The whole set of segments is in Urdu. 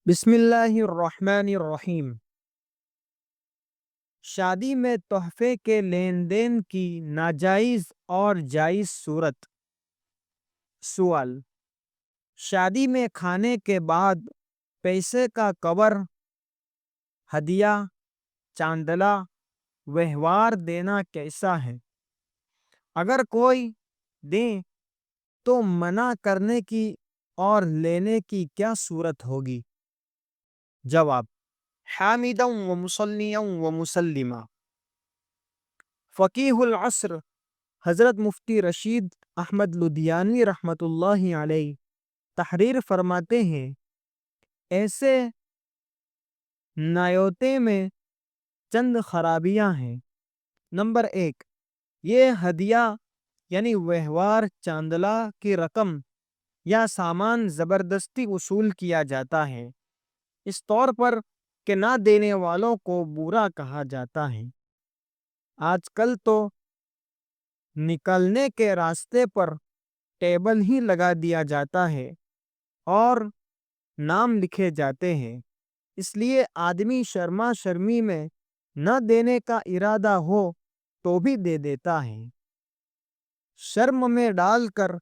بسم اللہ الرحمن الرحیم۔ شادی میں تحفے کے لین دین کی ناجائز اور جائز صورت۔ سوال: شادی میں کھانے کے بعد پیسے کا کور، ہدیہ، چاندلہ، وہوار دینا کیسا ہے؟ اگر کوئی دے تو منع کرنے کی اور لینے کی کیا صورت ہوگی؟ جواب: حامدا و مصلیا و مسلمہ۔ فقیہ العصر حضرت مفتی رشید احمد لدھیانوی رحمۃ اللہ علیہ تحریر فرماتے ہیں، ایسے نیوتے میں چند خرابیاں ہیں۔ نمبر 1، یہ ہدیہ یعنی وہوار، چاندلہ کی رقم یا سامان زبردستی وصول کیا جاتا ہے، اس طور پر کہ نہ دینے والوں کو برا کہا جاتا ہے۔ آج کل تو نکلنے کے راستے پر ٹیبل ہی لگا دیا جاتا ہے اور نام لکھے جاتے ہیں، اس لیے آدمی شرما شرمی میں نہ دینے کا ارادہ ہو تو بھی دے دیتا ہے۔ شرم میں ڈال کر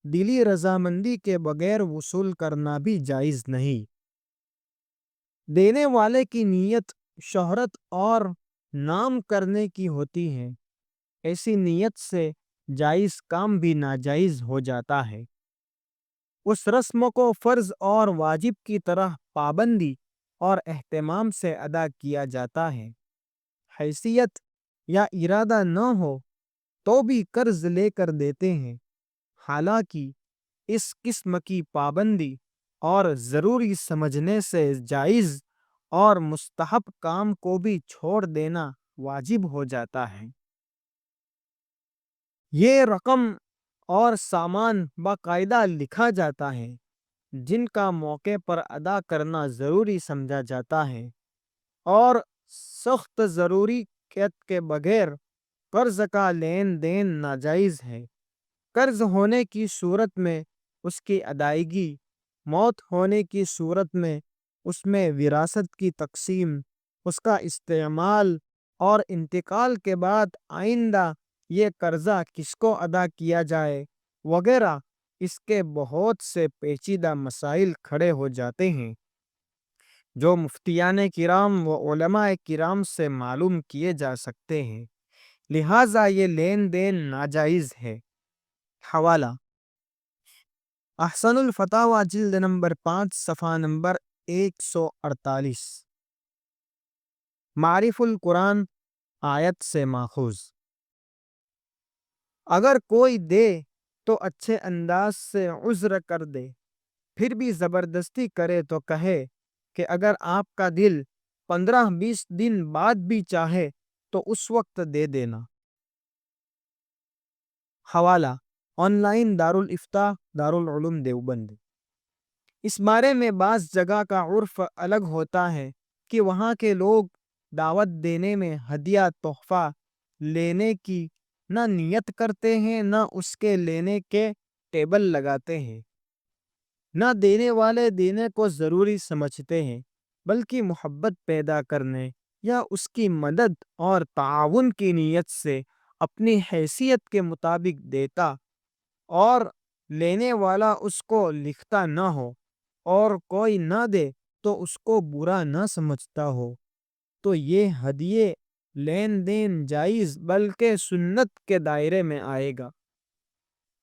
دلی رضامندی کے بغیر وصول کرنا بھی جائز نہیں۔ دینے والے کی نیت شہرت اور نام کرنے کی ہوتی ہے، ایسی نیت سے جائز کام بھی ناجائز ہو جاتا ہے۔ اس رسم کو فرض اور واجب کی طرح پابندی اور اہتمام سے ادا کیا جاتا ہے۔ حیثیت یا ارادہ نہ ہو تو بھی قرض لے کر دیتے ہیں، حالانکہ اس قسم کی پابندی اور ضروری سمجھنے سے جائز اور مستحب کام کو بھی چھوڑ دینا واجب ہو جاتا ہے۔ یہ رقم اور سامان باقاعدہ لکھا جاتا ہے جن کا موقع پر ادا کرنا ضروری سمجھا جاتا ہے، اور سخت ضروریت کے بغیر قرض کا لین دین ناجائز ہے۔ قرض ہونے کی صورت میں اس کی ادائیگی، موت ہونے کی صورت میں اس میں وراثت کی تقسیم، اس کا استعمال اور انتقال کے بعد آئندہ یہ قرضہ کس کو ادا کیا جائے وغیرہ، اس کے بہت سے پیچیدہ مسائل کھڑے ہو جاتے ہیں جو مفتیان کرام و علماء کرام سے معلوم کیے جا سکتے ہیں، لہٰذا یہ لین دین ناجائز ہے۔ حوالہ: احسن الفتاوی جلد نمبر 5 صفحہ نمبر 148۔ معارف القرآن آیت سے ماخوذ۔ اگر کوئی دے تو اچھے انداز سے عذر کر دے، پھر بھی زبردستی کرے تو کہے کہ اگر آپ کا دل 15-20 دن بعد بھی چاہے تو اس وقت دے دینا۔ حوالہ: آن لائن دارالافتاء دارالعلوم دیوبند۔ اس بارے میں بعض جگہ کا عرف الگ ہوتا ہے کہ وہاں کے لوگ دعوت دینے میں ہدیہ تحفہ لینے کی نہ نیت کرتے ہیں، نہ اس کے لینے کے ٹیبل لگاتے ہیں، نہ دینے والے دینے کو ضروری سمجھتے ہیں، بلکہ محبت پیدا کرنے یا اس کی مدد اور تعاون کی نیت سے اپنی حیثیت کے مطابق دیتا اور لینے والا اس کو لکھتا نہ ہو اور کوئی نہ دے تو اس کو برا نہ سمجھتا ہو، تو یہ ہدیے لین دین جائز بلکہ سنت کے دائرے میں آئے گا۔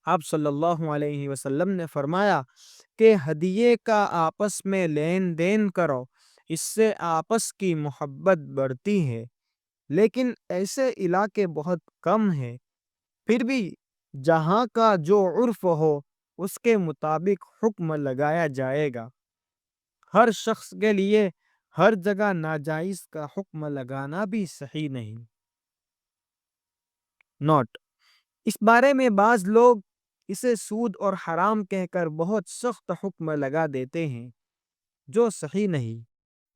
آپ صلی اللہ علیہ وسلم نے فرمایا کہ ہدیے کا آپس میں لین دین کرو، اس سے آپس کی محبت بڑھتی ہے، لیکن ایسے علاقے بہت کم ہیں، پھر بھی جہاں کا جو عرف ہو اس کے مطابق حکم لگایا جائے گا۔ ہر شخص کے لیے ہر جگہ ناجائز کا حکم لگانا بھی صحیح نہیں۔ نوٹ: اس بارے میں بعض لوگ اسے سود اور حرام کہہ کر بہت سخت حکم لگا دیتے ہیں جو صحیح نہیں۔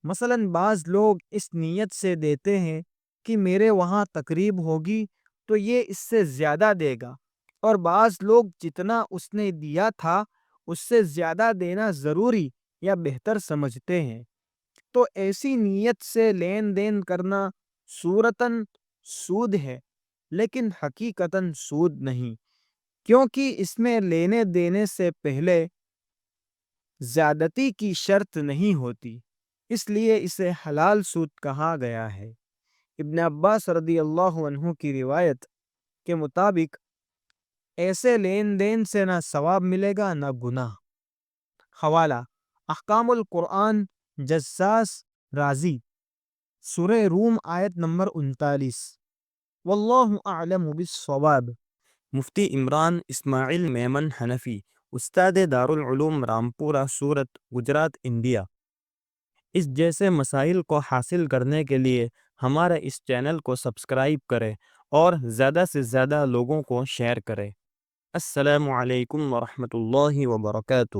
مثلا بعض لوگ اس نیت سے دیتے ہیں کہ میرے وہاں تقریب ہوگی تو یہ اس سے زیادہ دے گا، اور بعض لوگ جتنا اس نے دیا تھا اس سے زیادہ دینا ضروری یا بہتر سمجھتے ہیں تو ایسی نیت سے لین دین کرنا صورتاً سود ہے، لیکن حقیقتاً سود نہیں، کیونکہ اس میں لینے دینے سے پہلے زیادتی کی شرط نہیں ہوتی، اس لیے اسے حلال سود کہا گیا ہے۔ ابن عباس رضی اللہ عنہ کی روایت کے مطابق ایسے لین دین سے نہ ثواب ملے گا نہ گناہ۔ حوالہ: احکام القرآن، جساس رازی، سورہ روم، آیت نمبر 39۔ واللہ اعلم بالصواب۔ مفتی عمران اسماعیل میمن حنفی، استاد دارالعلوم رامپورہ، سورت، گجرات، انڈیا۔ اس جیسے مسائل کو حاصل کرنے کے لیے ہمارے اس چینل کو سبسکرائب کریں اور زیادہ سے زیادہ لوگوں کو شیئر کریں۔ السلام علیکم ورحمۃ اللہ وبرکاتہ۔